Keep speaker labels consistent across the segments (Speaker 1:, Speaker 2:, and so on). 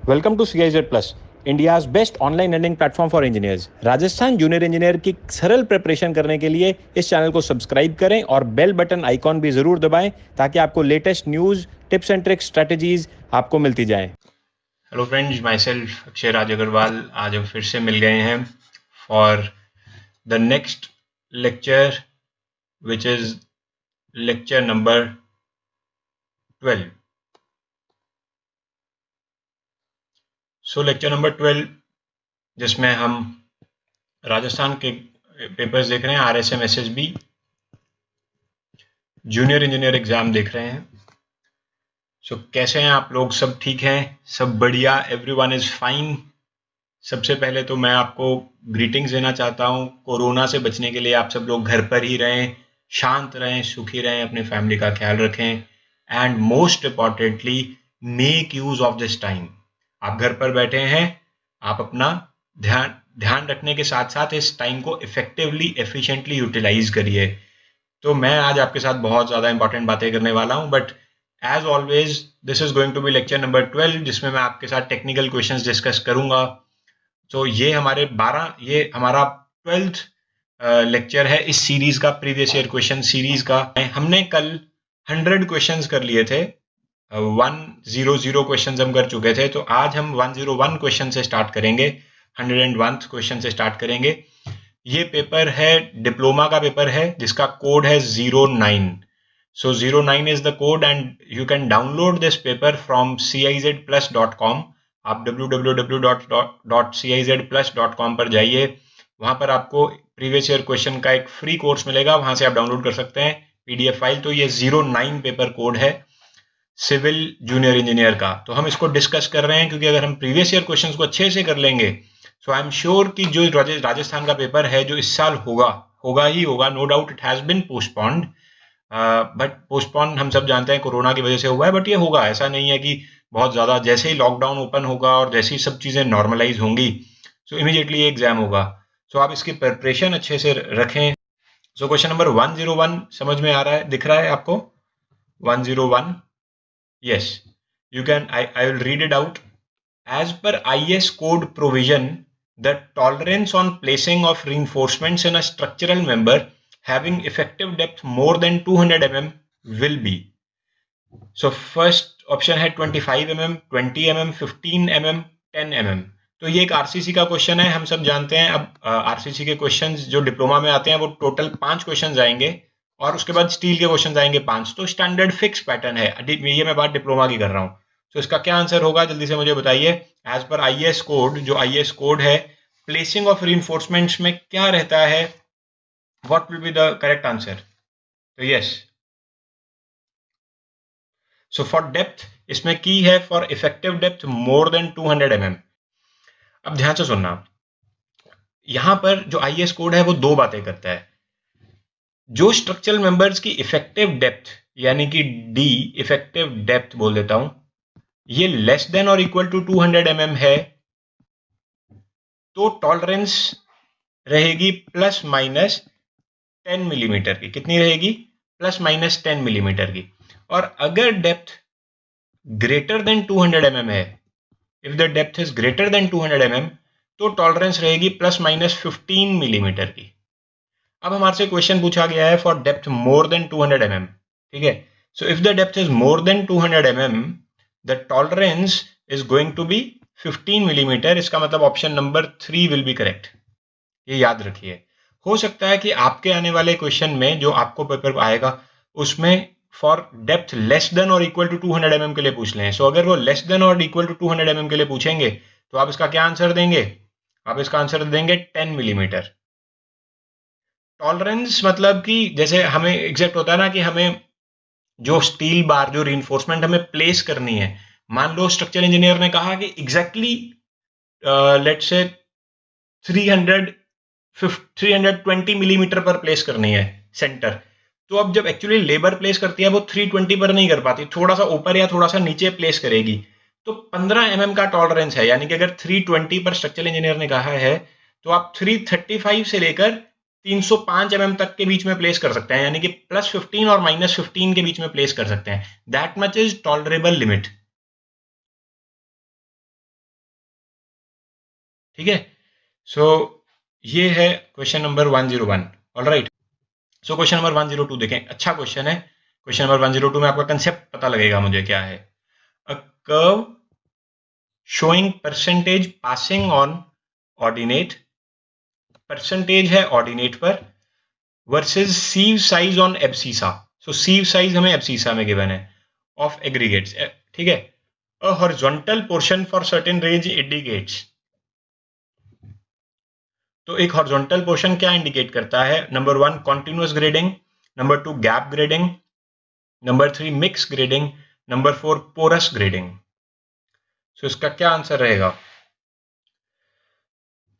Speaker 1: Welcome to CIZ प्लस, India's best online learning platform for engineers. Rajasthan junior engineer की सरल preparation करने के लिए इस चैनल को सब्सक्राइब करें और बेल बटन आइकॉन भी ज़रूर दबाएं ताकि आपको latest news, tips and tricks, strategies आपको मिलती जाएं।
Speaker 2: Hello friends, myself Akshay Raj Agarwal. आज हम फिर से मिल गए हैं for the next lecture which is lecture number 12। So lecture number 12 जिसमें हम राजस्थान के पेपर्स देख रहे हैं, RSM SSB junior engineer exam देख रहे हैं। सो कैसे हैं आप लोग? सब ठीक हैं? सब बढ़िया? Everyone is fine? सबसे पहले तो मैं आपको ग्रीटिंग्स देना चाहता हूँ। कोरोना से बचने के लिए आप सब लोग घर पर ही रहें, शांत रहें, सुखी रहें, अपनी फैमिली का ख्याल रखें and most importantly make use of this time. आप घर पर बैठे हैं, आप अपना ध्यान रखने के साथ साथ इस टाइम को इफेक्टिवली एफिशिएंटली यूटिलाइज करिए। तो मैं आज आपके साथ बहुत ज़्यादा इंपॉर्टेंट बातें करने वाला हूँ, but as always this is going to be lecture number 12 जिसमें मैं आपके साथ टेक्निकल क्वेश्चंस डिस्कस करूंगा। तो ये हमारा 12th लेक्चर है इस सीरीज का, प्रीवियस ईयर क्वेश्चन सीरीज का। हमने कल 100 क्वेश्चंस कर लिए थे, 100 क्वेश्चंस हम कर चुके थे। तो आज हम 101 क्वेश्चन से स्टार्ट करेंगे, 101 क्वेश्चन से स्टार्ट करेंगे। ये पेपर है, डिप्लोमा का पेपर है जिसका कोड है 09। So 09 is the code and you can download this paper from cizplus.com। आप www.cizplus.com पर जाइए, वहां पर आपको प्रीवियस ईयर क्वेश्चन का एक फ्री कोर्स मिलेगा, वहां से आप डाउनलोड कर सकते हैं PDF फाइल। तो ये 09 पेपर कोड है सिविल जूनियर इंजीनियर का। तो हम इसको डिस्कस कर रहे हैं क्योंकि अगर हम प्रीवियस ईयर क्वेश्चंस को अच्छे से कर लेंगे सो आई एम श्योर कि जो राजस्थान का पेपर है जो इस साल होगा ही होगा। No doubt it has been postponed, but postpone हम सब जानते हैं कोरोना की वजह से हुआ है, बट ये होगा। ऐसा नहीं है कि बहुत ज़्यादा, जैसे ही लॉकडाउन ओपन होगा और जैसे ही सब चीज़ें नॉर्मलाइज होंगी सो इमीडिएटली ये एग्जाम होगा। सो आप इसकी प्रिपरेशन अच्छे से रखें। सो क्वेश्चन नंबर 101 समझ में आ रहा है, दिख रहा है आपको? 101, yes, you can, I will read it out. As per IS code provision, the tolerance on placing of reinforcements in a structural member having effective depth more than 200 mm will be. So first option है 25 mm, 20 mm, 15 mm, 10 mm। तो ये एक RCC का question है, हम सब जानते हैं। अब RCC के क्वेश्चंस जो डिप्लोमा में आते हैं वो टोटल 5 क्वेश्चंस आएंगे और उसके बाद स्टील के क्वेश्चंस आएंगे 5। तो स्टैंडर्ड फिक्स पैटर्न है, ये मैं बात डिप्लोमा की कर रहा हूँ। तो इसका क्या आंसर होगा, जल्दी से मुझे बताइए। एज पर IS कोड, जो IS कोड है, प्लेसिंग ऑफ रीइंफोर्समेंट्स में क्या रहता है? What will be the correct answer? तो यस, सो फॉर डेप्थ इसमें की है for effective depth more than 200 mm। अब ध्यान से सुनना, यहां पर जो IS कोड है वो दो बातें करता है। जो स्ट्रक्चरल मेंबर्स की इफेक्टिव डेप्थ, यानी कि D इफेक्टिव डेप्थ बोल देता हूं, ये लेस देन और इक्वल टू 200 mm है, तो टॉलरेंस रहेगी प्लस माइनस 10 मिलीमीटर की। कितनी रहेगी? प्लस माइनस 10 मिलीमीटर की। और अगर डेप्थ ग्रेटर देन 200 mm है, if the depth is greater than 200 mm, तो टॉलरेंस रहेगी प्लस माइनस 15 मिलीमीटर की। अब हमारे से क्वेश्चन पूछा गया है for depth more than 200 mm, ठीक है। So if the depth is more than 200 mm, the tolerance is going to be 15 millimetre. इसका मतलब option number 3 will be correct, ये याद रखिए। हो सकता है कि आपके आने वाले क्वेश्चन में जो आपको पेपर आएगा उसमें फॉर डेप्थ लेस देन और इक्वल टू 200 mm के लिए पूछ लें। सो अगर वो लेस देन और इक्वल टू 200 mm के लिए पूछेंगे तो आप इसका क्या आंसर देंगे? आप इसका आंसर देंगे 10 मिलीमीटर। टॉलरेंस मतलब कि जैसे हमें एग्जैक्ट होता है ना कि हमें जो स्टील बार, जो रीइंफोर्समेंट हमें प्लेस करनी है, मान लो स्ट्रक्चर इंजीनियर ने कहा कि एग्जैक्टली लेट्स से 320 मिलीमीटर पर प्लेस करनी है सेंटर। तो अब जब एक्चुअली लेबर प्लेस करती है वो 320 पर नहीं कर पाती, थोड़ा सा ऊपर या थोड़ा सा नीचे प्लेस करेगी। तो 15 mm का टॉलरेंस है, यानी कि अगर 320 पर स्ट्रक्चरल इंजीनियर ने कहा है तो आप 335 से लेकर 305 mm तक के बीच में प्लेस कर सकते हैं, यानी कि प्लस 15 और माइनस 15 के बीच में प्लेस कर सकते हैं। That much is tolerable limit. ठीक है, सो ये है क्वेश्चन नंबर 101। ऑलराइट, सो क्वेश्चन नंबर 102 देखें, अच्छा क्वेश्चन है। क्वेश्चन नंबर 102 में आपका कंसेप्ट पता लगेगा मुझे क्या है। A curve showing percentage passing on ordinate, percentage है ऑर्डिनेट पर, versus sieve size on abscissa. So sieve size हमें एब्सिसा में गिवन है ऑफ एग्रीगेट्स, ठीक है। A horizontal portion for certain range indicates, तो एक हॉरिजॉन्टल पोर्शन क्या इंडिकेट करता है? Number 1 continuous grading, number 2 gap grading, number 3 mix grading, number 4 porous grading. So इसका क्या आंसर रहेगा?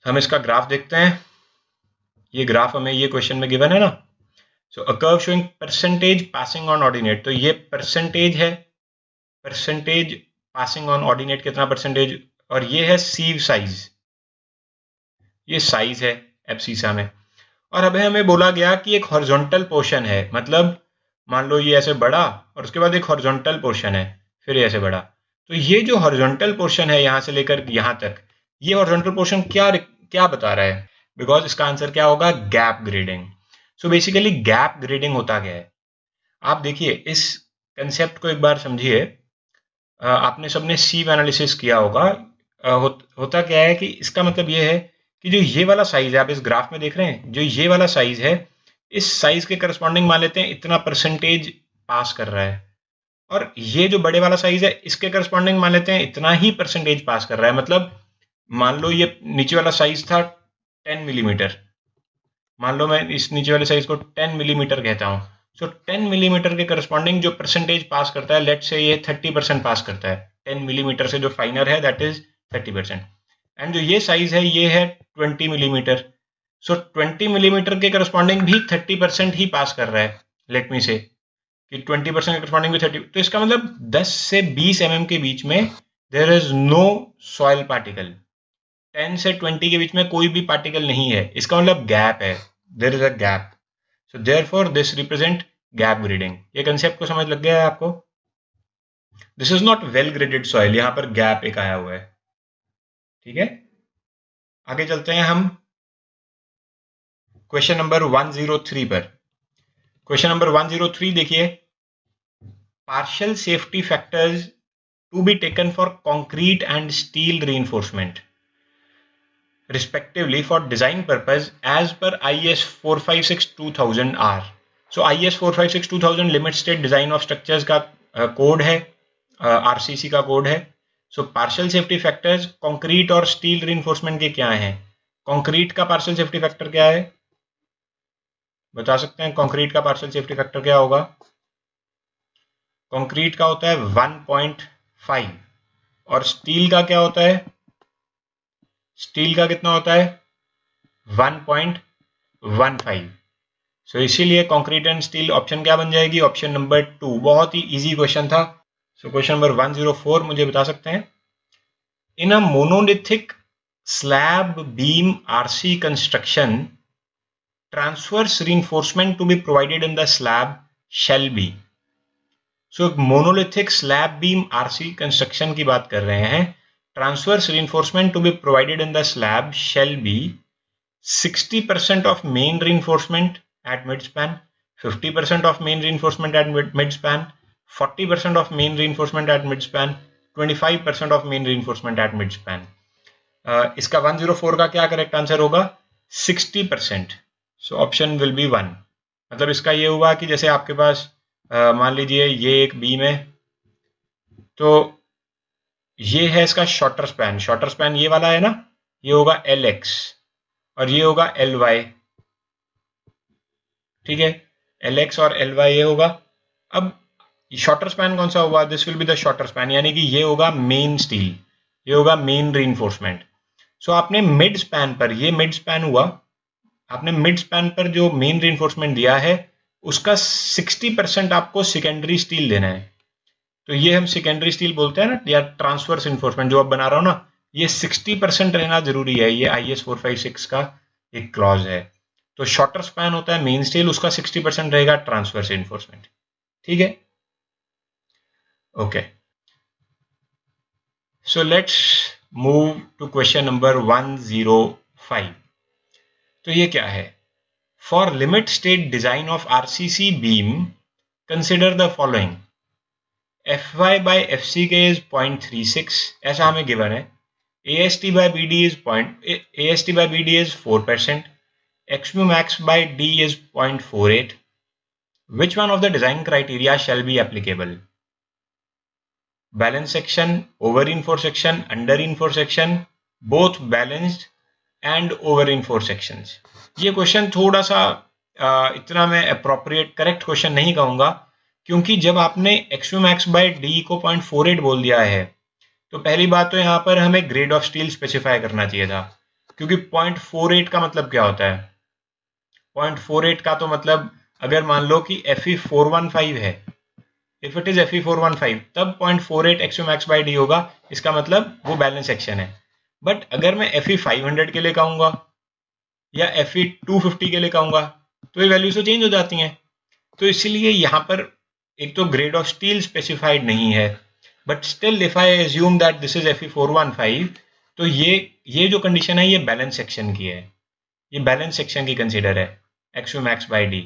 Speaker 2: हम इसका ग्राफ देखते हैं। ये ग्राफ हमें ये क्वेश्चन में गिवन है ना। So a curve showing percentage passing on ordinate, तो ये परसेंटेज है, परसेंटेज पासिंग ऑन ऑर्डिनेट कितना परसेंटेज, और ये है सीव साइज, ये साइज है एब्सिसा में। और अब हमें बोला गया कि एक हॉरिजॉन्टल पोर्शन है, मतलब मान लो ये ऐसे बढ़ा और उसके बाद एक हॉरिजॉन्टल पोर्शन है, फिर ये ऐसे बढ़ा। तो ये जो हॉरिजॉन्टल पोर्शन है यहां से लेकर यहां तक, ये हॉरिजॉन्टल पोर्शन क्या क्या बता रहा है? बिकॉज इसका आंसर क्या होगा? Gap grading. So basically gap grading होता क्या है? आप देखिए इस कंसेप्ट को एक बार समझिए। आपने सबने सीव एनालिसिस किया होगा। होता क्या है कि इसका मतलब ये है कि जो ये वाला साइज है, आप इस ग्राफ में देख रहे हैं, जो ये वाला साइज है, इस साइज के करस्पॉन्डिंग मान लेते हैं इतना परसेंटेज पास कर रहा है, और ये जो बड़े वाला साइज है इसके करस्पॉन्डिंग मान लेते हैं इतना ही परसेंटेज पास कर रहा है। मतलब मान लो ये नीचे वाला साइज था 10 मिलीमीटर, मान लो मैं इस नीचे वाले साइज को 10 मिलीमीटर कहता हूँ। सो 10 मिलीमीटर के करस्पॉन्डिंग जो परसेंटेज पास करता है, लेट से ये 30% पास करता है। 10 मिलीमीटर से जो फाइनर है दैट इज 30%। एंड जो ये साइज है ये है 20 मिलीमीटर। सो 20 मिलीमीटर के करस्पॉन्डिंग भी 30% ही पास कर रहा है। लेट मी से कि 20% के करस्पॉन्डिंग भी 30, तो इसका मतलब 10 से 20 mm के बीच में there is no soil particle. 10 से 20 के बीच में कोई भी पार्टिकल नहीं है, इसका मतलब गैप है, there is a gap. So therefore this represent gap grading. ये कंसेप्ट को समझ लग गया है आपको? This is not well graded soil, यहां पर गैप एक आया हुआ है, ठीक है। आगे चलते हैं हम क्वेश्चन नंबर 103 पर। क्वेश्चन नंबर 103 देखिए, partial safety factors to be taken for concrete and steel reinforcement respectively for design purpose as per IS 456-2000 R. So IS 456-2000 limit state design of structures का कोड है, RCC का code है। So partial safety factors concrete और steel reinforcement के क्या हैं? Concrete का partial safety factor क्या है, बता सकते हैं? कंक्रीट का पार्शियल सेफ्टी फैक्टर क्या होगा? कंक्रीट का होता है 1.5, और स्टील का क्या होता है? स्टील का कितना होता है? 1.15। सो इसीलिए कंक्रीट एंड स्टील ऑप्शन क्या बन जाएगी? Option number 2। बहुत ही इजी क्वेश्चन था। सो क्वेश्चन नंबर 104 मुझे बता सकते हैं, in a monolithic slab beam RC construction transverse reinforcement to be provided in the slab shall be. So monolithic slab beam RC construction की बात कर रहे हैं। Transverse reinforcement to be provided in the slab shall be 60% of main reinforcement at midspan, 50% of main reinforcement at midspan, 40% of main reinforcement at midspan, 25% of main reinforcement at midspan. इसका 104 का क्या correct answer होगा? 60%। So option will be 1। मतलब इसका ये हुआ कि जैसे आपके पास मान लीजिए ये एक बीम है, तो ये है इसका शॉर्टर स्पैन, शॉर्टर स्पैन ये वाला है ना, ये होगा LX और ये होगा LY, ठीक है। LX और LY ये होगा। अब शॉर्टर स्पैन कौन सा होगा? This will be the shorter span, यानी कि ये होगा मेन स्टील, ये होगा मेन रीइंफोर्समेंट। सो आपने मिड स्पैन पर, ये मिड स्पैन हुआ, आपने मिड स्पैन पर जो मेन रीइंफोर्समेंट दिया है उसका 60% आपको सेकेंडरी स्टील देना है। तो ये हम सेकेंडरी स्टील बोलते हैं ना, या ट्रांसवर्स इन्फोर्समेंट जो अब बना रहा हूं ना, ये 60% रहना जरूरी है। ये IS 456 का एक क्लॉज है। तो शॉर्टर स्पैन होता है मेन स्टील, उसका 60% रहेगा ट्रांसवर्स इन्फोर्समेंट, ठीक है। Okay, so let's move to question number 105। तो ये क्या है? For limit state design of RCC beam consider the following. Fy by Fck is 0.36 ऐसा हमें गिवन है। AST by BD is 4%. XMU max by D is 0.48. Which one of the design criteria shall be applicable? Balance section, over reinforced section, under reinforced section, both balanced and over reinforced sections. ये question थोड़ा सा इतना मैं appropriate correct question नहीं कहूंगा, क्योंकि जब आपने XMU max by D को 0.48 बोल दिया है तो पहली बात तो यहाँ पर हमें ग्रेड ऑफ स्टील स्पेसिफाई करना चाहिए था, क्योंकि 0.48 का मतलब क्या होता है? 0.48 का तो मतलब अगर मान लो कि Fe415 है, इफ इट इज Fe415 तब 0.48 XMU max by D होगा, इसका मतलब वो बैलेंस सेक्शन है। बट अगर मैं Fe500 के लिए कहूंगा या Fe250 के लिए कहूंगा तो ये वैल्यूज तो चेंज हो जाती हैं। तो इसलिए यहाँ पर एक तो ग्रेड ऑफ स्टील स्पेसिफाइड नहीं है, but still if I assume that this is Fe415 तो ये जो कंडीशन है ये बैलेंस सेक्शन की है, ये बैलेंस सेक्शन की कंसीडर है XMU max by D।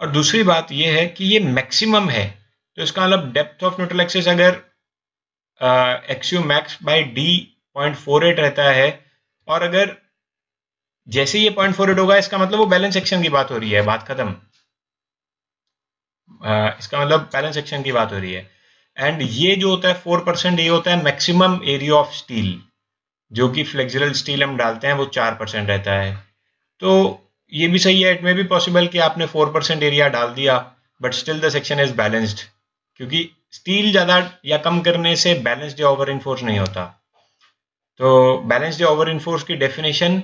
Speaker 2: और दूसरी बात ये है कि ये मैक्सिमम है, तो इसका मतलब डेप्थ ऑफ न्यूट्रल एक्सिस अगर XMU max by D 0.48 रहता है और अगर जैसे ये 0.48 होगा इसका मतलब वो बैलेंस सेक्शन की बात हो रही है, बात खत्म। इसका मतलब बैलेंस सेक्शन की बात हो रही है। एंड ये जो होता है 4%, ये होता है मैक्सिमम एरिया ऑफ स्टील, जो कि फ्लेक्सुरल स्टील हम डालते हैं वो 4% रहता है। तो ये भी सही है, इट में भी पॉसिबल कि आपने 4% एरिया डाल दिया but still the section is balanced, क्योंकि स्टील ज़्यादा या कम करने से बैलेंस्ड या ओवर इन्फोर्स नहीं होता। तो बैलेंस्ड या ओवर इन्फोर्स की डेफिनेशन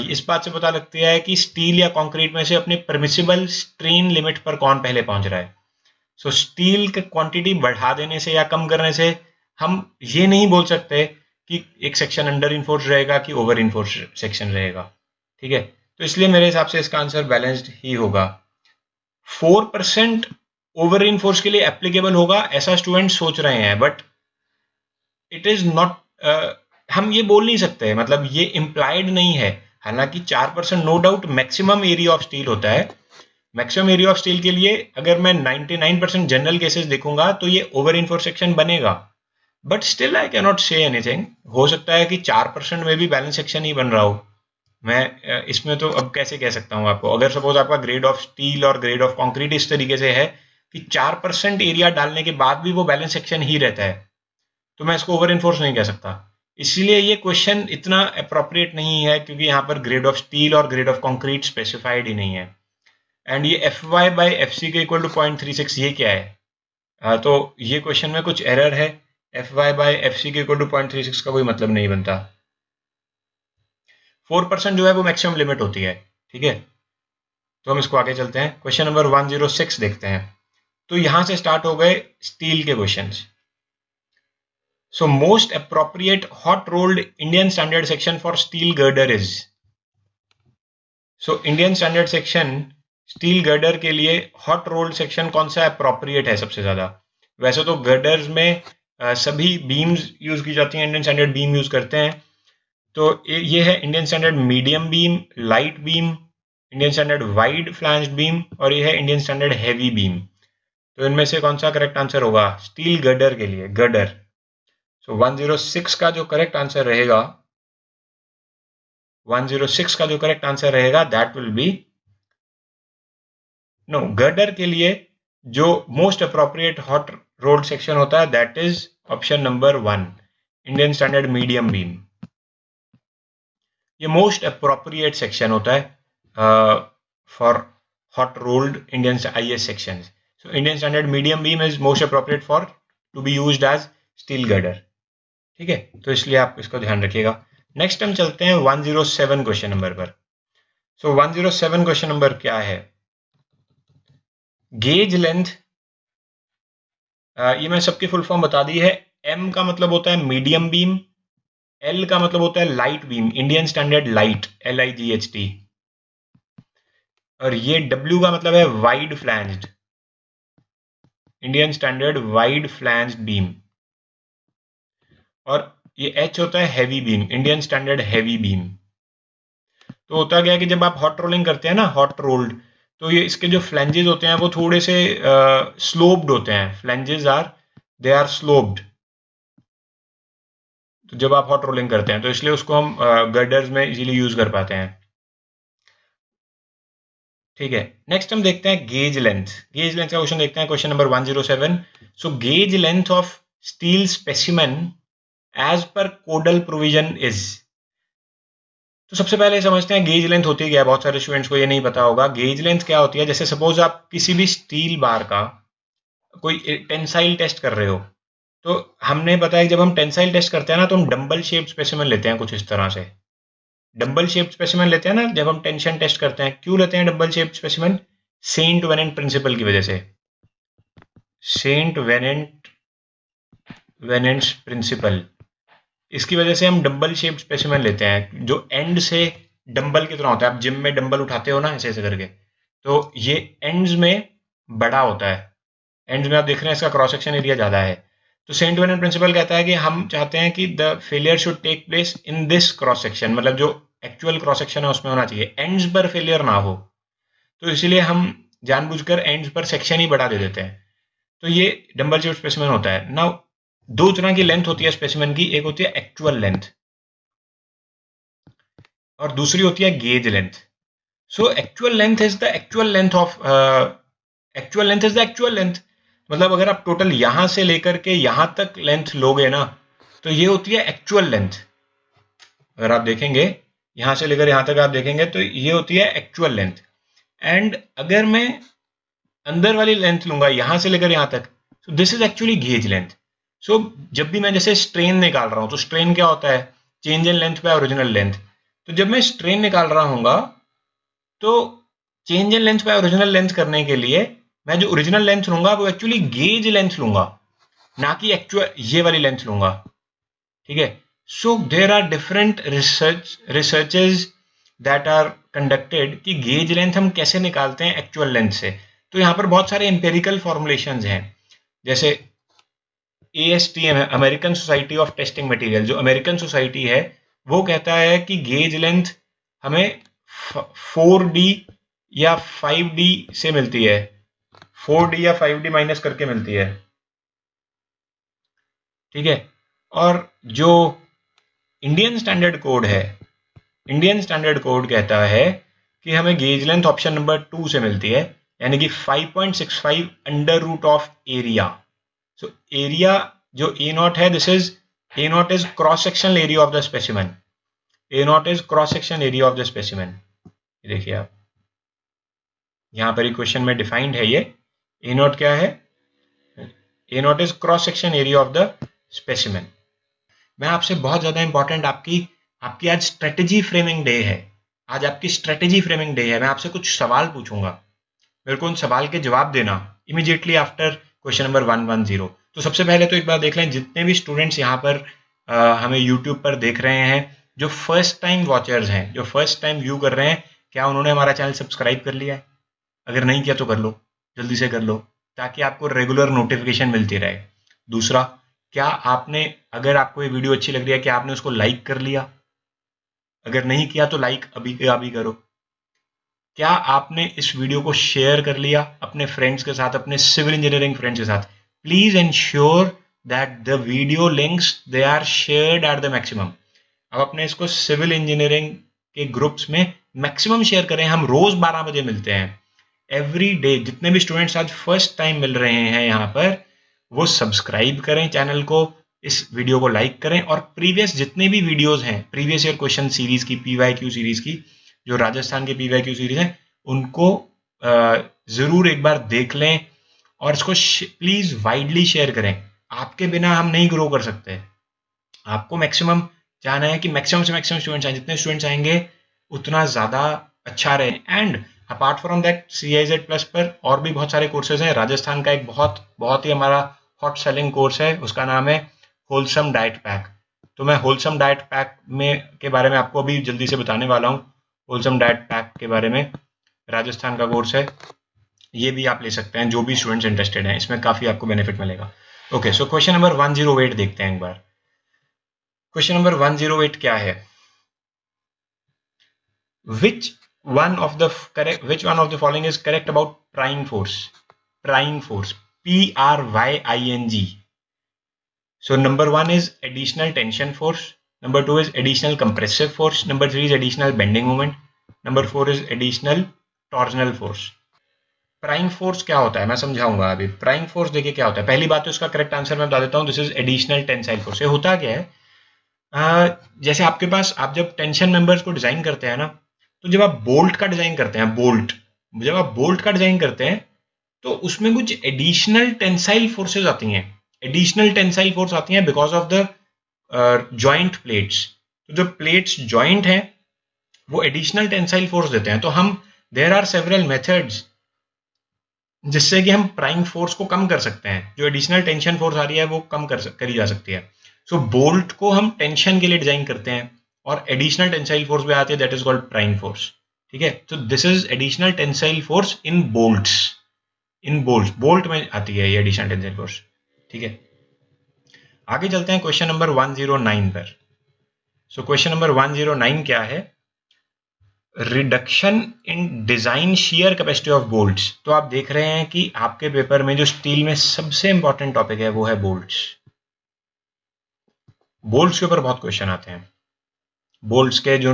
Speaker 2: इस बात से पता लगती है कि स्टील या कंक्रीट में से अपनी परमिसिबल स्ट्रेन लिमिट पर कौन पहले पहुंच रहा है। सो स्टील की क्वांटिटी बढ़ा देने से या कम करने से हम ये नहीं बोल सकते कि एक सेक्शन अंडर इन्फोर्स रहेगा कि ओवर इन्फोर्स सेक्शन रहेगा, ठीक है। तो इसलिए मेरे हिसाब से इसका आंसर बैलेंस्ड ही होगा। 4% ओवर इन्फोर्स के लिए एप्लीकेबल होगा ऐसा स्टूडेंट सोच रहे हैं, बट इट इज नॉट, हम ये बोल नहीं सकते, मतलब ये इम्प्लाइड नहीं है। हालांकि 4% no doubt maximum area of steel होता है। मैक्सिमम एरिया ऑफ स्टील के लिए अगर मैं 99% जनरल केसेस देखूंगा तो ये ओवर इन्फोर्स सेक्शन बनेगा, but still I can not say anything. हो सकता है कि 4% में भी बैलेंस सेक्शन ही बन रहा हो। मैं इसमें तो अब कैसे कह सकता हूँ आपको, अगर सपोज आपका ग्रेड ऑफ स्टील और ग्रेड ऑफ कंक्रीट इस तरीके से है कि 4% एरिया डालने के बाद भी वो बैलेंस सेक्शन ही रहता है, तो मैं इसको ओवर इन्फोर्स नहीं कह सकता। इसलिए ये क्वेश्चन इतना अप्रोप्रिएट नहीं है, क्योंकि यहाँ पर ग्रेड ऑफ स्टील और ग्रेड ऑफ कंक्रीट स्पेसिफाइड ही नहीं है। एंड ये Fy by Fc के इक्वल टू 0.36 ये क्या है? तो ये क्वेश्चन में कुछ एरर है। Fy by Fc के इक्वल टू 0.36 का कोई मतलब नहीं बनता। 4% जो है वो मैक्सिमम लिमिट होती है, ठीक है। तो हम इसको आगे चलते हैं, क्वेश्चन नंबर 106 देखते हैं। तो यहां से स्टार्ट हो गए स्टील के questions. So most appropriate hot rolled Indian standard section for steel girder is? So Indian standard section steel girder के लिए हॉट रोल्ड सेक्शन कौन सा अप्रोप्रिएट है सबसे ज्यादा? वैसे तो गर्डर्स में सभी बीम्स यूज की जाती हैं, इंडियन स्टैंडर्ड बीम यूज करते हैं। तो ये है Indian standard medium beam, light beam, Indian standard wide flanged beam और ये है इंडियन स्टैंडर्ड हैवी बीम। तो इनमें से कौन सा करेक्ट आंसर होगा स्टील गर्डर के लिए? गर्डर। सो 106 का जो करेक्ट आंसर रहेगा, 106 का जो करेक्ट आंसर रहेगा that will be no, girder के लिए जो most appropriate hot rolled section होता है that is option number 1, Indian standard medium beam. ये मोस्ट अप्रोप्रिएट सेक्शन होता है for hot rolled Indian IS section. So Indian standard medium beam is most appropriate for to be used as steel girder, ठीक है। तो इसलिए आप इसको ध्यान रखिएगा। नेक्स्ट हम चलते हैं 107 क्वेश्चन नंबर पर। सो 107 क्वेश्चन नंबर क्या है? गेज लेंथ, ये मैं सबकी फुल फॉर्म बता दी है। M का मतलब होता है मीडियम बीम, L का मतलब होता है light beam, Indian standard light, LIGHT, और ये W का मतलब है wide flanged, Indian standard wide flanged beam. और ये H होता है heavy beam, Indian standard heavy beam. तो होता क्या है कि जब आप हॉट रोलिंग करते हैं ना, हॉट रोल्ड, तो ये इसके जो फ्लैंजेस होते हैं वो थोड़े से स्लोप्ड होते हैं। Flanges they are sloped. तो जब आप हॉट रोलिंग करते हैं तो इसलिए उसको हम गर्डर्स में इजीली यूज कर पाते हैं। ठीक है, नेक्स्ट हम देखते हैं गेज लेंथ। गेज लेंथ का क्वेश्चन देखते हैं, question number 107। So gauge length of steel specimen as per codal provision is. तो सबसे पहले समझते हैं गेज लेंथ होती क्या है। बहुत सारे स्टूडेंट्स को ये नहीं पता होगा। गेज लेंथ क्या होती है, जैसे सपोज आप किसी भी स्टील बार का कोई टेंसाइल टेस्ट कर रहे हो, तो हमने बताया कि जब हम टेंसाइल टेस्ट करते हैं ना, तो हम डंबल शेप्ड स्पेसिमेन लेते हैं कुछ इस तरह से। डंबल शेप्ड स्पेसिमेन लेते हैं ना जब हम टेंशन टेस्ट करते हैं। क्यों लेते हैं dumbbell shaped specimen? Saint Venant principle की वजह से। सेंट वेनेंट प्रिंसिपल, इसकी वजह से हम डंबल शेप्ड स्पेसिमेन लेते हैं जो एंड से डंबल की तरह होता है। आप जिम में डंबल उठाते हो ना ऐसे ऐसे करके, तो ये एंड्स में बड़ा होता है। एंड्स में आप देख रहे हैं इसका क्रॉस सेक्शन एरिया ज़्यादा है। तो सेंट वेनेंट प्रिंसिपल कहता है कि हम चाहते हैं कि the failure should take place in this cross section, मतलब जो एक्चुअल क्रॉस सेक्शन है उसमें होना चाहिए, एंड्स पर फेलियर ना हो। तो इसीलिए हम जानबूझकर एंड्स पर सेक्शन ही बढ़ा दे देते हैं। तो ये डंबल शेप्ड स्पेसिमेन होता है। नाउ दो तरह की लेंथ होती है स्पेसिमेन की, एक होती है एक्चुअल लेंथ और दूसरी होती है gauge length. So actual length is the actual length of actual length, मतलब अगर आप टोटल यहां से लेकर के यहां तक लेंथ लोगे ना, तो ये होती है एक्चुअल लेंथ। अगर आप देखेंगे यहां से लेकर यहां तक आप देखेंगे तो ये होती है एक्चुअल लेंथ। एंड अगर मैं अंदर वाली लेंथ लूंगा यहां से लेकर यहां तक, तो this is actually gauge length. So जब भी मैं जैसे स्ट्रेन निकाल रहा हूं, तो स्ट्रेन क्या होता है? Change in length bye original length. तो जब मैं स्ट्रेन निकाल रहा हूंगा, तो change in length bye original length करने के लिए मैं जो ओरिजिनल लेंथ लूंगा वो एक्चुअली गेज लेंथ लूंगा, ना कि एक्चुअल ये वाली लेंथ लूंगा। ठीक है, so there are different researches that are conducted कि गेज लेंथ हम कैसे निकालते हैं एक्चुअल लेंथ से। तो यहाँ पर बहुत सारे एम्पेरिकल फॉर्मुलेशंस हैं, जैसे ASTM है, American society of testing material. जो अमेरिकन सोसाइटी है वो कहता है कि गेज लेंथ हमें 4D या 5D से मिलती है, 4D या 5D माइनस करके मिलती है। ठीक है, और जो इंडियन स्टैंडर्ड कोड है, इंडियन स्टैंडर्ड कोड कहता है कि हमें गेज लेंथ ऑप्शन नंबर 2 से मिलती है, यानी कि 5.65 under root of area. So area जो A0 है, this is A0 is cross sectional area of the specimen. A0 is cross section area of the specimen. देखिए आप यहां पर क्वेश्चन में डिफाइंड है ये। A0 क्या है? A0 is cross section area of the specimen. मैं आपसे बहुत ज्यादा इंपॉर्टेंट आपकी आज स्ट्रेटेजी फ्रेमिंग डे है। आज आपकी स्ट्रेटेजी फ्रेमिंग डे है। मैं आपसे कुछ सवाल पूछूंगा, मेरे को उन सवाल के जवाब देना इमीडिएटली आफ्टर क्वेश्चन नंबर 110। तो सबसे पहले तो एक बार देख लें, जितने भी स्टूडेंट्स यहाँ पर हमें यूट्यूब पर देख रहे हैं, जो फर्स्ट टाइम वॉचर्स हैं, जो फर्स्ट टाइम व्यू कर रहे हैं, क्या उन्होंने हमारा चैनल सब्सक्राइब कर लिया है? अगर नहीं किया तो कर लो, जल्दी से कर लो, ताकि आपको रेगुलर नोटिफिकेशन मिलती रहे। दूसरा, क्या आपने, अगर आपको ये वीडियो अच्छी लग रही है, क्या आपने उसको लाइक कर लिया? अगर नहीं किया तो लाइक अभी करो। क्या आपने इस वीडियो को शेयर कर लिया अपने फ्रेंड्स के साथ, अपने सिविल इंजीनियरिंग फ्रेंड्स के साथ? Please ensure that the video links they are shared at the maximum. अब अपने इसको सिविल इंजीनियरिंग के ग्रुप्स में मैक्सिमम शेयर करें। हम रोज 12 बजे मिलते हैं, एवरी डे। जितने भी स्टूडेंट्स आज फर्स्ट टाइम मिल रहे हैं यहाँ पर, वो सब्सक्राइब करें चैनल को, इस वीडियो को लाइक करें, और प्रीवियस जितने भी वीडियोस हैं, प्रीवियस ईयर क्वेश्चन सीरीज की, PYQ सीरीज की, जो राजस्थान के PYQ सीरीज हैं, उनको जरूर एक बार देख लें और इसको प्लीज वाइडली शेयर करें। आपके बिना हम नहीं ग्रो कर सकते। आपको मैक्सिमम चाहना है कि मैक्सिमम से मैक्सिमम स्टूडेंट्स आए, जितने स्टूडेंट्स आएंगे उतना ज्यादा अच्छा रहे। And apart from that CIZ+ पर और भी बहुत सारे कोर्सेज हैं। राजस्थान का एक बहुत ही हमारा हॉट सेलिंग कोर्स है, उसका नाम है होलसम डाइट पैक। तो मैं होलसम डाइट पैक के बारे में आपको अभी जल्दी से बताने वाला हूँ। होलसम डाइट पैक के बारे में राजस्थान का कोर्स है, ये भी आप ले सकते हैं जो भी स्टूडेंट्स इंटरेस्टेड हैं, इसमें काफी आपको बेनिफिट मिलेगा। ओके, सो क्वेश्चन नंबर 108 देखते हैं एक बार। क्वेश्चन नंबर 108 क्या है? Which one of the following is correct about prying force? Prying force, P-R-Y-I-N-G. So number 1 is additional tension force. Number 2 is additional compressive force. Number 3 is additional bending moment. Number 4 is additional torsional force. Prying force क्या होता है मैं समझाऊंगा अभी. Prying force देखिए क्या होता है. पहली बात तो इसका करेक्ट आंसर मैं बता देता हूं. This is additional tensile force. ये होता क्या है? जैसे आपके पास आप जब टेंशन मेंबर्स को डिजाइन करते हैं ना, तो जब आप बोल्ट का डिजाइन करते हैं, जब आप बोल्ट का डिजाइन करते हैं तो उसमें कुछ एडिशनल टेंसाइल फोर्सेस आती हैं. एडिशनल टेंसाइल फोर्स आती हैं because of the joint plates. तो जो प्लेट्स जॉइंट हैं वो एडिशनल टेंसाइल फोर्स देते हैं. तो हम देयर आर सेवरल मेथड्स जिससे कि हम प्राइंग फोर्स को कम कर सकते हैं. जो एडिशनल टेंशन फोर्स आ रही है वो कम करी जा सकती है. सो बोल्ट को हम टेंशन के लिए डिजाइन करते हैं और एडिशनल टेंसाइल फोर्स भी आती है, that is called prying force. ठीक है, तो this is additional tensile force in bolts. इन बोल्ट में आती है ये एडिशनल टेंसाइल फोर्स. ठीक है, आगे चलते हैं क्वेश्चन नंबर 109 पर. सो क्वेश्चन नंबर 109 क्या है? Reduction in design shear capacity of bolts. तो आप देख रहे हैं कि आपके पेपर में जो स्टील में सबसे इंपॉर्टेंट टॉपिक है वो है बोल्ट्स. बोल्ट्स के ऊपर बहुत क्वेश्चन आते हैं. बोल्ट्स के जो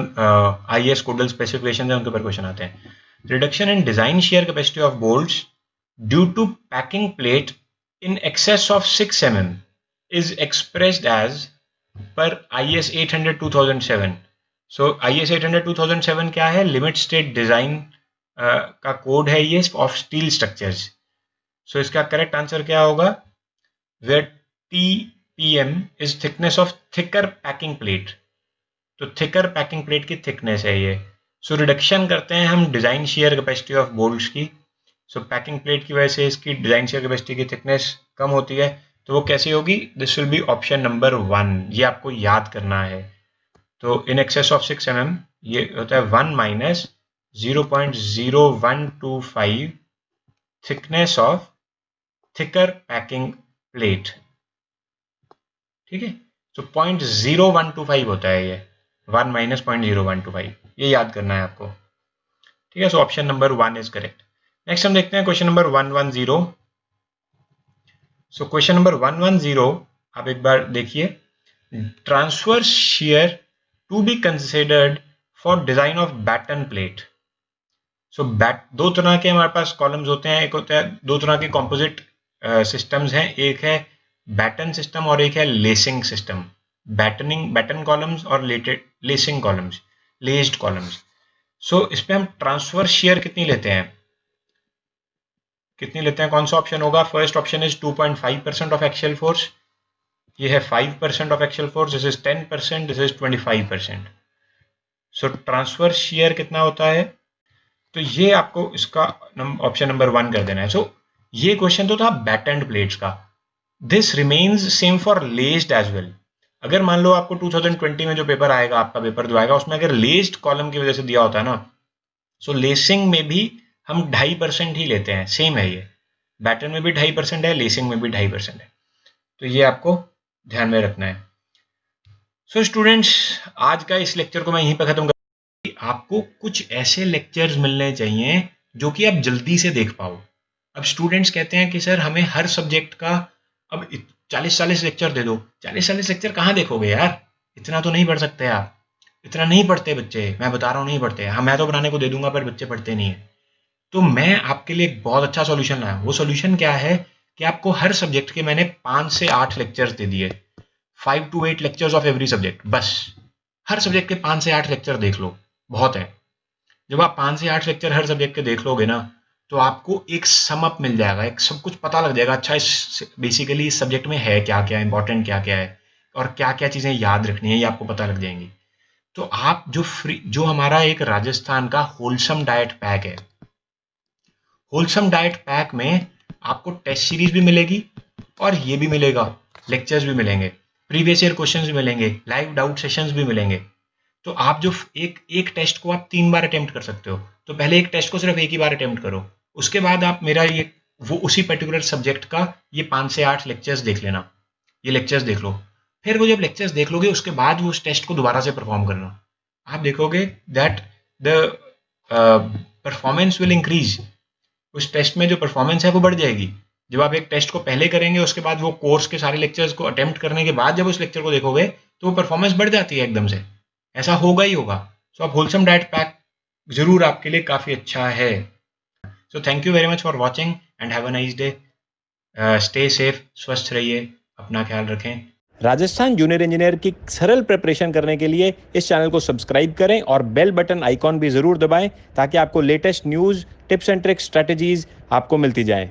Speaker 2: आईएस कोडल स्पेसिफिकेशन है उनके ऊपर क्वेश्चन आते हैं. Reduction in design shear capacity of bolts due to packing plate in excess of 6 mm is expressed as per IS 800 2007. So IS 800 2007 क्या है? लिमिट स्टेट डिजाइन का कोड है ये ऑफ स्टील स्ट्रक्चर्स. सो इसका करेक्ट आंसर क्या होगा? Where TPM is thickness of thicker packing plate. तो thicker packing plate की थिकनेस है ये. सो रिडक्शन करते हैं हम design shear capacity of bolts की. सो पैकिंग प्लेट की वजह से इसकी डिजाइन शेयर कैपेसिटी की थिकनेस कम होती है. तो वो कैसी होगी? This will be option number 1. ये आपको याद करना है. तो इन एक्सेस ऑफ 6 mm ये होता है 1 minus 0.0125 thickness of thicker packing plate. ठीक है, तो 0.0125 होता है ये. 1 माइनस 0.0125 ये याद करना है आपको. ठीक है, so option number 1 is correct. Next हम देखते हैं question number 110. So question number 110 आप एक बार देखिए. Transverse shear to be considered for design of batten plate. सो दो तरह के हमारे पास कॉलम्स होते हैं. एक होता है, दो तरह के कॉम्पोजिट सिस्टम्स हैं. एक है बैटन सिस्टम और एक है लेसिंग सिस्टम. बैटन कॉलम्स और लेसिंग कॉलम्स, लेस्ड कॉलम्स. सो इस पे हम ट्रांसफर शियर कितनी लेते हैं? कौन सा ऑप्शन होगा? First option is 2.5% of axial force. ये है 5% of axial force. This is 10%. This is 25%. So transfer shear कितना होता है? तो ये आपको इसका ऑप्शन नंबर 1 कर देना है. सो ये क्वेश्चन तो था बैटन्ड प्लेट्स का. This remains same for laced as well. अगर मान लो आपको 2020 में जो पेपर आएगा, आपका पेपर जो आएगा, उसमें अगर लेस्ड कॉलम की वजह से दिया होता है ना, सो लेसिंग में भी हम 2.5% ही लेते हैं. सेम है ये. बैटन में भी 2.5% है, लेसिंग में भी 2.5% है. तो ये आपको ध्यान में रखना है. सो स्टूडेंट्स, आज का इस लेक्चर को मैं यहीं पर खत्म कर. आपको कुछ ऐसे लेक्चर्स मिलने चाहिए जो कि आप जल्दी से देख पाओ. अब स्टूडेंट्स कहते हैं कि सर हमें हर सब्जेक्ट का अब 40-40 लेक्चर दे दो. 40-40 लेक्चर कहाँ देखोगे यार? इतना तो नहीं पढ़ सकते आप. इतना नहीं पढ़ते बच्चे, मैं बता रहा हूँ नहीं पढ़ते. हाँ, मैं तो बनाने को दे दूंगा पर बच्चे पढ़ते नहीं है. तो मैं आपके लिए एक बहुत अच्छा सॉल्यूशन लाया. वो सॉल्यूशन क्या है कि आपको हर सब्जेक्ट के मैंने 5 से 8 लेक्चर्स दे दिए. 5 to 8 lectures of every subject. बस हर सब्जेक्ट के 5 से 8 लेक्चर देख लो, बहुत है. जब आप 5 से 8 लेक्चर हर सब्जेक्ट के देख लोगे ना, तो आपको एक सम अप मिल जाएगा, एक सब कुछ पता लग जाएगा. अच्छा, इस बेसिकली इस सब्जेक्ट में है क्या क्या, इंपॉर्टेंट क्या क्या है और क्या क्या चीजें याद रखनी है, ये आपको पता लग जाएंगी. तो आप जो हमारा एक राजस्थान का होलसम डाइट पैक है, होलसम डाइट पैक में आपको टेस्ट सीरीज भी मिलेगी और ये भी मिलेगा, लेक्चर्स भी मिलेंगे, प्रीवियस ईयर क्वेश्चंस भी मिलेंगे, लाइव डाउट सेशंस भी मिलेंगे. तो आप जो एक टेस्ट को आप 3 बार अटेम्प्ट कर सकते हो. तो पहले एक टेस्ट को सिर्फ एक ही बार अटेम्प्ट करो, उसके बाद आप मेरा वो उसी पर्टिकुलर सब्जेक्ट का ये 5 से 8 लेक्चर्स देख लेना. ये लेक्चर्स देख लो. फिर वो जब लेक्चर्स देख लोगे उसके बाद वो उस टेस्ट को दोबारा से परफॉर्म करना, आप देखोगे that the performance will increase. उस टेस्ट में जो परफॉर्मेंस है वो बढ़ जाएगी। जब आप एक टेस्ट को पहले करेंगे उसके बाद वो कोर्स के सारे लेक्चर्स को अटेम्प्ट करने के बाद जब उस लेक्चर को देखोगे तो वो परफॉर्मेंस बढ़ जाती है एकदम से, ऐसा होगा ही होगा। सो आप होलसम डाइट पैक जरूर आपके लिए काफ़ी अच्छा है। So thank you very much for watching and have a nice day. Stay safe, स्वस्थ रहिए, अपना ख्याल रखें।
Speaker 1: राजस्थान जूनियर इंजीनियर की सरल प्रिपरेशन करने के लिए इस चैनल को सब्सक्राइब करें और बेल बटन आइकॉन भी ज़रूर दबाएं ताकि आपको latest news, tips and tricks, strategies आपको मिलती जाएं।